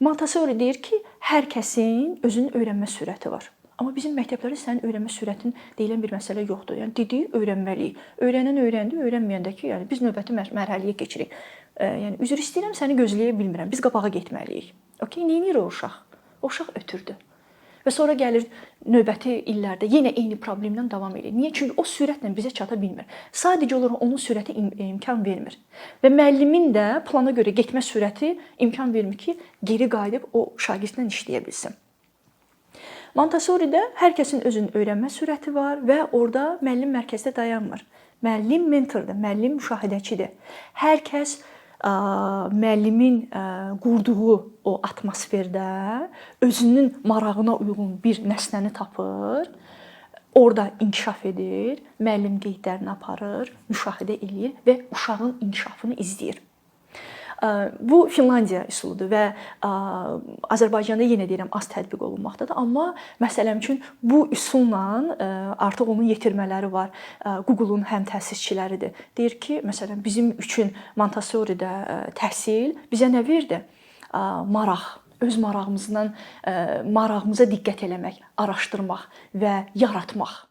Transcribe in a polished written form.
Montessori deyir ki, hər kəsin özünün öyrənmə sürəti var. Amma bizim məktəblərdə sənin öyrənmə sürətin deyilən bir məsələ yoxdur. Yəni dediyi öyrənməliyik. Öyrənən öyrəndi, öyrənməyən də ki, yəni biz növbəti mərhələyə keçirik. Yəni üzr istəyirəm, səni gözləyə bilmirəm. Biz qabağa getməliyik. Okay, nə edir o uşaq? O uşaq ötürdü. Və sonra gəlir növbəti illərdə yenə eyni problemlə davam edir. Niyə? Çünki o sürətlə bizə çata bilmir. Sadəcə olaraq onun sürəti imkan vermir. Və müəllimin də plana görə getmə sürəti imkan vermir ki, geri qayıdıb o şagirdlə işləyə bilsin. Montessori'də hər kəsin özünün öyrənmə sürəti var və orada müəllim mərkəzdə dayanmır. Müəllim mentordur, müəllim müşahidəçidir. Hər kəs müəllimin qurduğu o atmosferdə özünün marağına uyğun bir nəsnəni tapır, orada inkişaf edir, müəllim qeydlərini aparır, müşahidə edir və uşağın inkişafını izləyir. Bu Finlandiya üsuludur və Azərbaycanda yenə deyirəm az tətbiq olunmaqdadır, amma məsələn üçün bu üsulla artıq onun yetirmələri var. Google-un həm təsisçiləridir. Deyir ki, məsələn bizim üçün Montessori-də təhsil bizə nə verdi? Maraq, öz marağımıza diqqət eləmək, araşdırmaq və yaratmaq.